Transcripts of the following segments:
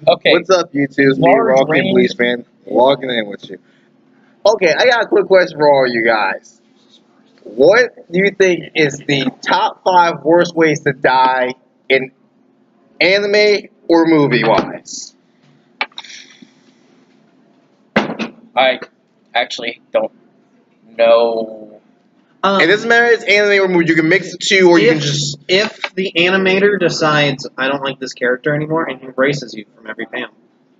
Okay. What's up, YouTube? It's me, Large Rocky range- Police Fan, logging in with you. Okay, I got a quick question for all you guys. What do you think is the top 5 worst ways to die in anime or movie-wise? I actually don't know. It doesn't matter if it's anime or movie. You can mix the two, or you can just... If the animator decides, I don't like this character anymore, and he erases you from every panel.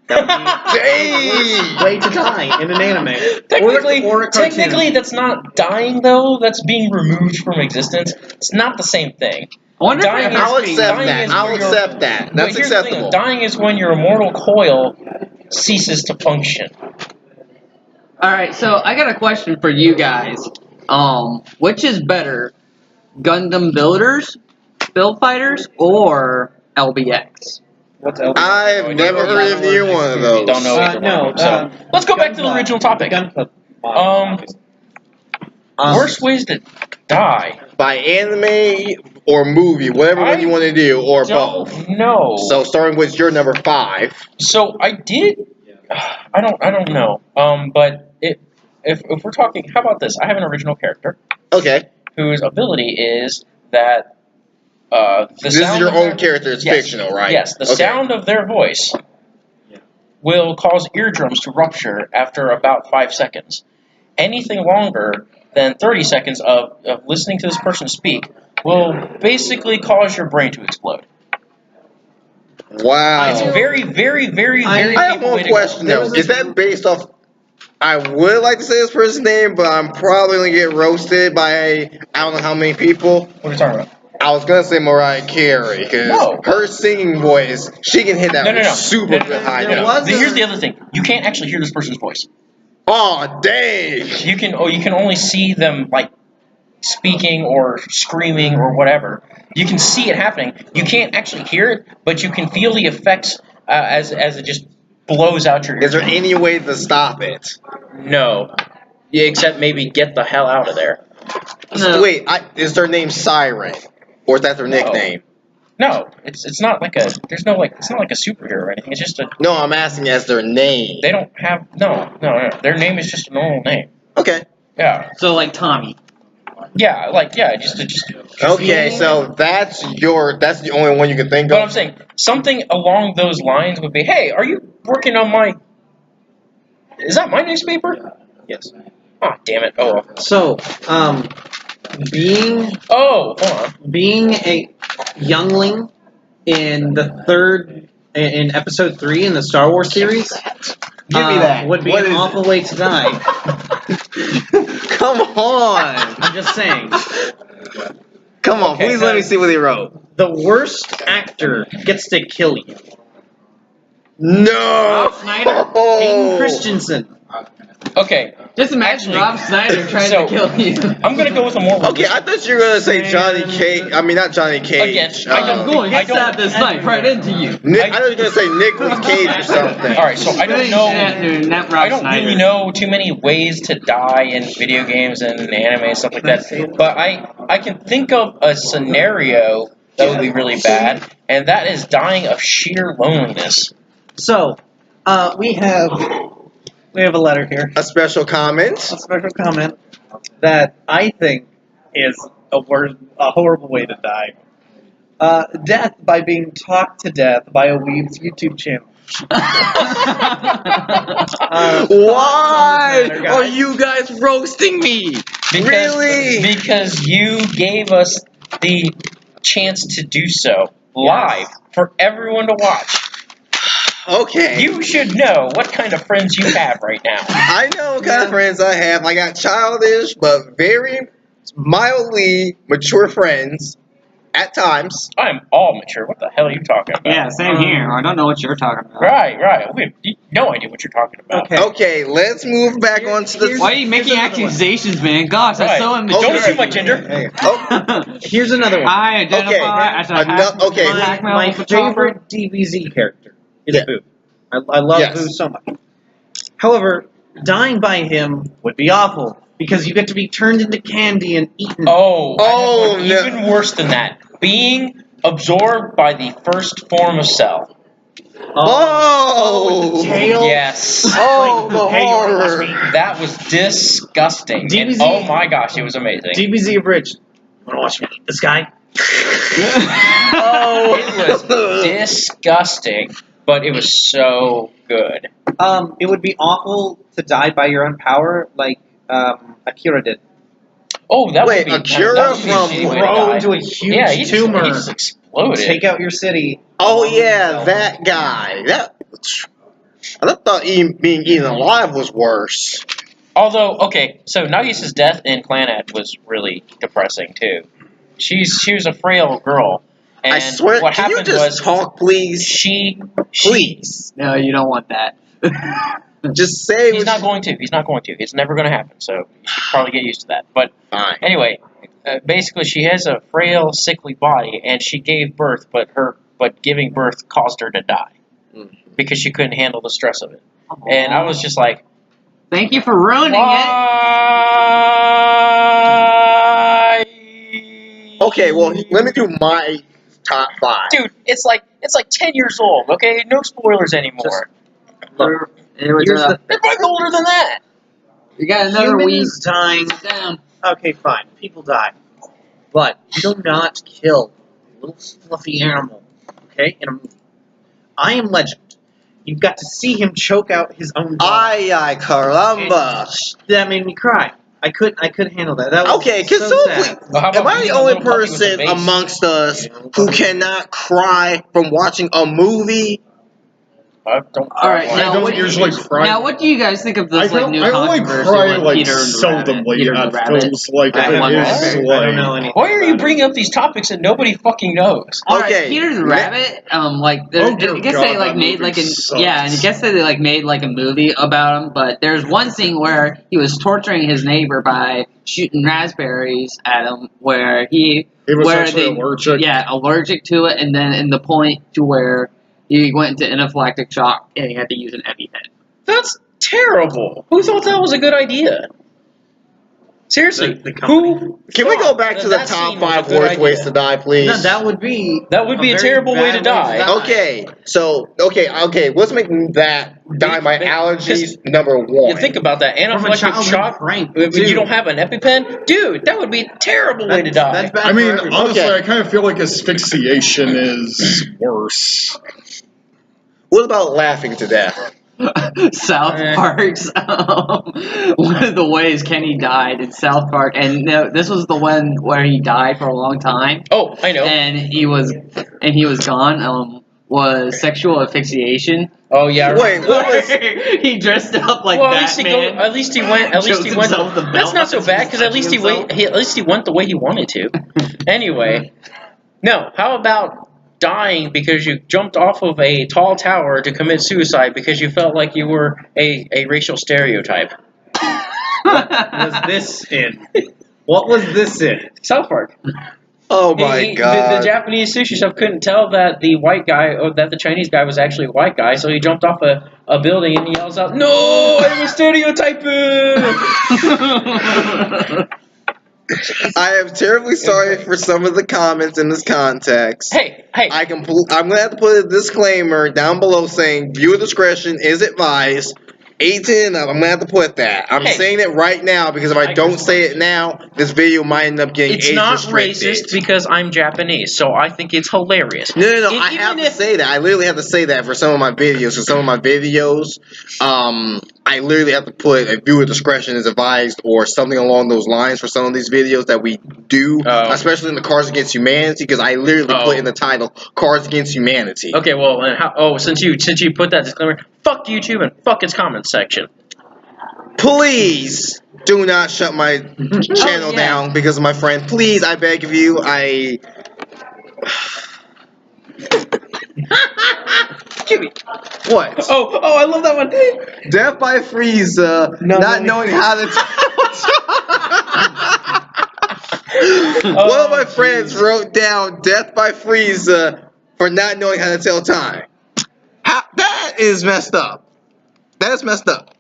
That would be the worst way to die in an anime. Or a cartoon. Technically, that's not dying, though. That's being removed from existence. It's not the same thing. Dying I'll is- accept dying that. is I'll where your- accept that. But That's here's the thing, acceptable. dying is when your immortal coil ceases to function. Alright, so I got a question for you guys. Which is better? Gundam Builders, Build Fighters, or LBX? What's LB? I've never heard of either one of those. Don't know either one of them. So let's go back to the original topic. Worst ways to die. By anime or movie, whatever one you want to do, or both. Don't know. So starting with your number 5. So I did. I don't know. But if we're talking, how about this? I have an original character Okay. whose ability is that the This is sound your of own their- character. It's Yes. fictional, right? Yes, the Okay. sound of their voice will cause eardrums to rupture after about 5 seconds. Anything longer than 30 seconds of listening to this person speak will basically cause your brain to explode. Wow. It's a very, very, very, very I have painful one way to go. question though. Is that based off? I would like to say this person's name, but I'm probably gonna get roasted by I don't know how many people. What are you talking about? I was gonna say Mariah Carey because No. her singing voice, she can hit that No. super No, good high there note. was- Here's the other thing: you can't actually hear this person's voice. Oh dang! You can only see them like speaking or screaming or whatever. You can see it happening. You can't actually hear it, but you can feel the effects as it just blows out your Is ears. there any way to stop it? No. Yeah, except maybe get the hell out of there. No. Wait, is their name Siren, or is that their No. nickname? No, it's not like a. There's no like. It's not like a superhero or anything. It's just a. No, I'm asking as their name. They don't have no. Their name is just a normal name. Okay. Yeah. So like Tommy. Just. Okay, so that's the only one you can think But of. I'm saying something along those lines would be, hey, are you working on my? Is that my newspaper? Yes. Oh, damn it! Oh, So, being hold on. being a youngling in in episode 3 in the Star Wars series, Give me that. would be What an is awful way to die. Come on. I'm just saying. Come on, Okay, please let me see what he wrote. The worst actor gets to kill you. No! Rob Snyder? Hayden Christensen. Okay, Just imagine Actually, Rob Snyder trying so- to kill you. I'm gonna go with a more. Okay, I thought you were gonna say Johnny Cage. I mean, not Johnny Cage. Again, I don't I'm going I to don't- stab this knife right into you. I thought you were gonna say Nicolas Cage or something. All right, so I don't know. Not Rob I don't Snyder. really know too many ways to die in video games and anime and stuff like that. But I can think of a scenario that would be really bad, and that is dying of sheer loneliness. So, we have a letter here, A special comment. a special comment that I think is a horrible way to die. Death by being talked to death by a weeb's YouTube channel. Why guys. are you guys roasting me? Really? Because you gave us the chance to do so live for everyone to watch. Okay. You should know what kind of friends you have right now. I know what kind of friends I have. I got childish but very mildly mature friends at times. I'm all mature. What the hell are you talking about? Yeah, same here. I don't know what you're talking about. Right. We have no idea what you're talking about. Okay. Okay, let's move back onto the. Why are you making accusations, man? Gosh, that's Right. so immature. Don't assume my gender. Hey, oh, Here's another one. I identify as a okay. black male My photographer. favorite DBZ character is Yeah. Boo. I love Yes. Boo so much. However, dying by him would be awful because you get to be turned into candy and eaten. Oh, Oh, I have one no. even worse than that. Being absorbed by the first form of cell. Oh! with the tail. Yes. Oh, the Hey, you wanna watch horror! me? That was disgusting. And, DBZ oh my gosh, it was amazing. DBZ abridged. Wanna watch me eat this guy? Oh! It was disgusting, but it was so good. It would be awful to die by your own power, like Akira did. Oh, that Wait, would be Akira that would be a from shitty way to Grow die. into a huge Yeah, he tumor. just exploded. Take out your city. Oh along with yeah, yourself. that guy. I thought being eaten alive was worse. Although, okay, so Nagisa's death in Clannad was really depressing too. She was a frail girl, and I swear, what can you happened just was talk, please? she Please. No, you don't want that. Just say He's what not you- going to. He's not going to. It's never going to happen. So you should probably get used to that. But Fine. anyway, basically, she has a frail, sickly body, and she gave birth, but giving birth caused her to die because she couldn't handle the stress of it. And I was just like, Thank you for ruining it. why? Okay, well, let me do my top 5. Dude, it's like 10 years old. Okay, no spoilers anymore. Look, Here's here's the It's way older than that. You got another week. humans dying. Sit down. Okay, fine. People die. But you do not kill a little fluffy animal. Okay? In a movie. I Am Legend. You got to see him choke out his own dog. Ay, caramba. That made me cry. I couldn't handle that. That was Okay, so can sad. someone Well, how please, am about I the beating a only little puppy with a person vase? amongst us who cannot cry from watching a movie? I don't. All right, I now don't what, usually cry. now what do you guys think of this like new I only controversy cry with like Peter and the Rabbit? seldomly Peter and at the Rabbit. films like I if have it one is rabbit. like I don't know anything. Why are you about it. bringing up these topics that nobody fucking knows? All right, Okay, Peter the ne- Rabbit. Like, Oh, dear I guess God, they like that made movie like an sucks. yeah, and I guess they like made like a movie about him. But there's one scene where he was torturing his neighbor by shooting raspberries at him, where He was where actually allergic. Yeah, allergic to it, and then in the point to where he went into anaphylactic shock and he had to use an EpiPen. That's terrible. Who thought that was a good idea? Seriously, The company. who? Can we go thought back to the that top scene was a 5 good worst idea? ways to die, please? No, that would be That would be a very terrible way bad to die. Okay, so okay, let's make that die by allergies number 1. You think about that From a anaphylactic childhood shock. prank, When you too. don't have an EpiPen, dude, that would be a terrible way to die. That's bad. I mean, for everyone. honestly, Okay. I kind of feel like asphyxiation is worse. What about laughing to death? South Park's one of the ways Kenny died in South Park, and no, this was the one where he died for a long time, Oh, I know. and he was gone. Was sexual asphyxiation. Oh yeah. I Wait, remember. what was? He dressed up like Well, Batman. at least he went. At least Chose he went. himself the That's belt not so as bad he's because at least he went the way he wanted to. Anyway, no. How about dying because you jumped off of a tall tower to commit suicide because you felt like you were a racial stereotype? was this in? What was this in? South Park. Oh my The god! Japanese sushi chef couldn't tell that the white guy, or that the Chinese guy was actually a white guy, so he jumped off a building and he yells out, "No, I'm a stereotyping!" I am terribly sorry for some of the comments in this context. Hey, I'm gonna have to put a disclaimer down below saying viewer discretion is advised. 18 and up, I'm gonna have to put that. I'm Hey. saying it right now because if I don't say it now, this video might end up getting it's age not restricted. racist because I'm Japanese, so I think it's hilarious. No, I Even have to if- say that. I literally have to say that for some of my videos. For some of my videos, I literally have to put a viewer discretion is advised or something along those lines for some of these videos that we do, Oh. especially in the Cards Against Humanity, because I literally Oh. put in the title Cards Against Humanity. Okay, well, and since you put that disclaimer, fuck YouTube and fuck its comments section. Please do not shut my channel Oh, yeah. down because of my friend. Please, I beg of you. Jimmy. What? Oh, I love that one. Death by Frieza, not knowing how to. One of my friends wrote down Death by Frieza for not knowing how to tell time. That is messed up. That is messed up.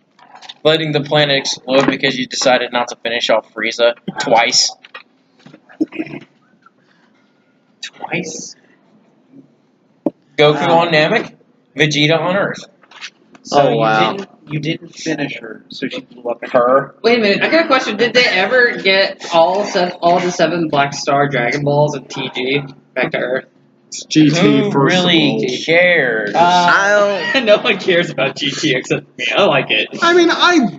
Letting the planet explode because you decided not to finish off Frieza twice. Twice. Goku on Namek. Vegeta on Earth. So Oh, wow. you didn't finish her, so she blew up. Her. Wait a minute, I got a question. Did they ever get all the 7 Black Star Dragon Balls of TG back to Earth? It's GT, Who first really of all. cares? No one cares about GT except me. I like it. I mean,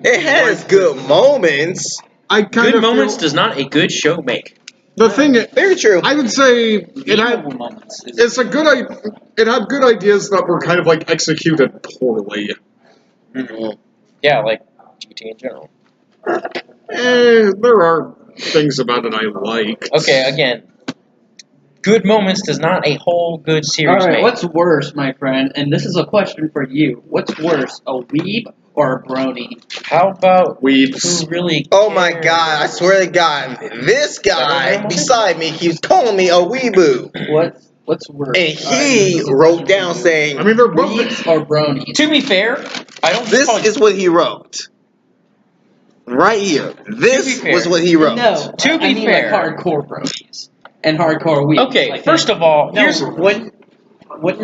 It has good moments. I kind Good of moments feel, does not a good show make. the thing. Very true. I would say it had. Memorable moments. It's a good. It had good ideas that were kind of like executed poorly. Mhm. Yeah, like GT in general. There are things about it I like. Okay, again, good moments does not a whole good series Alright, make. what's worse, my friend? And this is a question for you. What's worse, a weeb or a brony? How about Weebs. who really? Oh my cares? god, I swear to God, this guy beside me keeps calling me a weeboo. What's worse? And he wrote down saying, I mean, they're both. weebs or bronies? To be fair, I don't. this is what he wrote. Right here. This fair. was what he wrote. No, To be I mean fair. like hardcore bronies and hardcore weebs. Okay, like first that. of all, No, here's wouldn't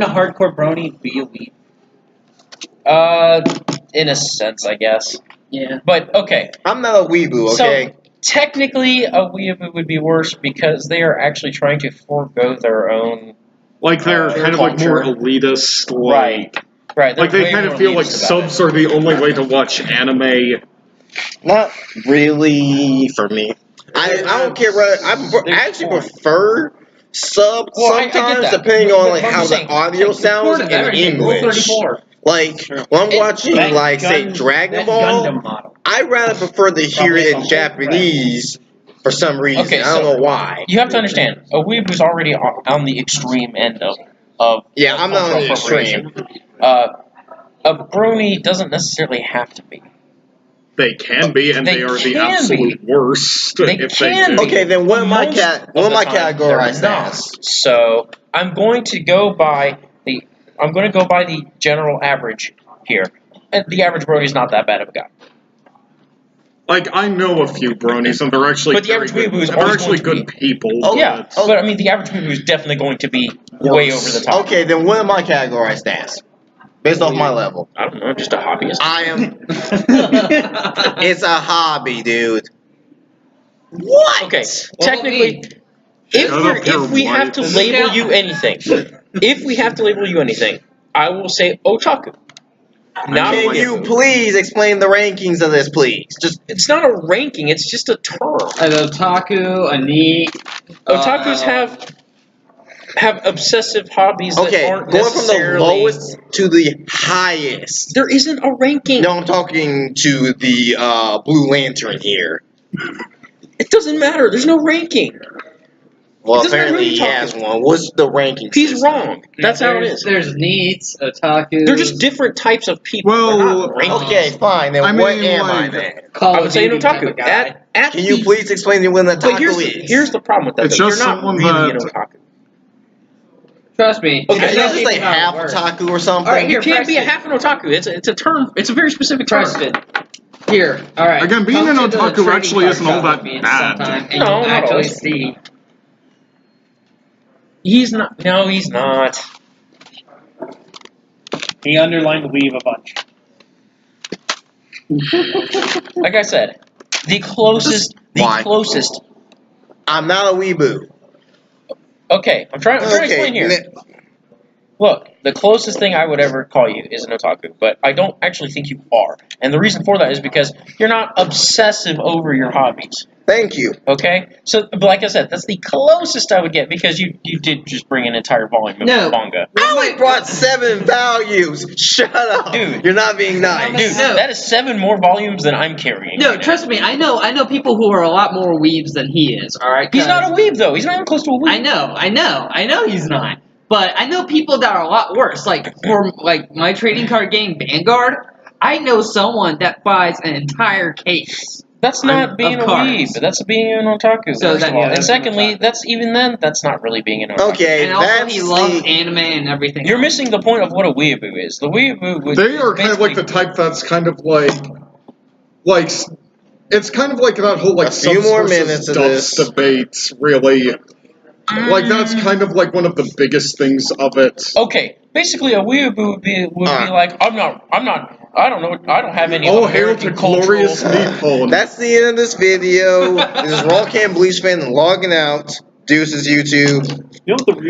a hardcore brony be a weeb? in a sense, I guess. Yeah. But okay, I'm not a weeboo, okay? so technically a weeaboo would be worse because they are actually trying to forego their own. Like they're kind of like more culture. elitist. Right. Right. Like they're they way kind more of feel like elitist about subs are the only way to watch anime. Not really for me. I don't care whether I actually prefer sub Well, I get sometimes that. depending But on like I'm how the saying, audio sounds Supportive in everything, Rule English. 34. Like when I'm watching That like say Gun- Dragon that Ball, Gundam model. I'd rather prefer to hear Probably it the in whole Japanese for some reason. Okay, I don't so know why. You have to understand, a weeboo's already on the extreme end of Yeah, I'm not on cultural the extreme. appropriation. A brony doesn't necessarily have to be. They can be, and They they are the can absolute worst They if can they do. be. Okay, then what am I Most of what am the I time, categorized they're not. as? So I'm going to go by the general average here. And the average brony is not that bad of a guy. Like I know a few bronies, and they're actually But the average very good. weeboo is They're always actually going to good people. Oh, Yeah, but- but I mean the average weeboo is definitely going to be way over the top. Okay, then what am I categorized as? Based off my level. I don't know, just a hobbyist. I am. It's a hobby, dude. What? Okay, What technically, about if we have to Does it label count? you anything, I will say otaku. Not a Can you weeaboo. please explain the rankings of this, please? Just It's not a ranking. It's just a term. An otaku, a neat. Otakus have obsessive hobbies that okay. aren't Going from the necessarily. lowest to the highest. There isn't a ranking. No, I'm talking to the Blue Lantern here. It doesn't matter. There's no ranking. Well, It doesn't matter who apparently he you're has talking. one. What's the ranking? He's system? wrong. That's how it is. There's neats, otaku. They're just different types of people. Well, They're not rankings. Okay, fine. Then I what mean, am I like- then? Call I of would say an Duty type otaku. of guy. At Can you the- please explain to me what an But otaku is? here's the problem with that. It's though. just You're not someone really an that- otaku. Trust me. Okay, Is so that just like half otaku or something? Alright, You here, can't be a Preston. half an otaku. It's a term. It's a very specific term. Preston. Here, alright. Again, being Come an to the otaku trading actually card isn't all shop that with me bad. sometime, and No, you'll not actually always. see. He's not. No, he's not. He underlined weave a bunch. Like I said, the closest. Why? I'm not a weeboo. Okay, I'm trying to explain here. Look, the closest thing I would ever call you is an otaku, but I don't actually think you are. And the reason for that is because you're not obsessive over your hobbies. Thank you. Okay? So, but like I said, that's the closest I would get because you did just bring an entire volume of No. manga. I only brought 7 values. Shut up. Dude. You're not being nice. Dude, No. that is 7 more volumes than I'm carrying. No, right now. trust me, I know people who are a lot more weebs than he is, alright? He's not a weeb, though. He's not even close to a weeb. I know he's not. But I know people that are a lot worse. Like, for like my trading card game, Vanguard, I know someone that buys an entire case. That's not being a cards. weeb. That's being an otaku, So first that- of all. yeah, And that's an secondly, otaku. that's not really being an otaku. Okay, And also that's he loves the... anime and everything You're else. missing the point of what a weeaboo is. The weeaboo would They are kind of like the basically- type that's kind of like it's kind of like that whole like A few subs more versus minutes of dubs this. debate, really. Like that's kind of like one of the biggest things of it. Okay, Basically, a weeaboo would be like, I don't know, I don't have any Oh, hail to American cultural. glorious Neapolitan. That's the end of this video. This is Raw Cam Bleach Fan logging out. Deuces, YouTube. You know what the real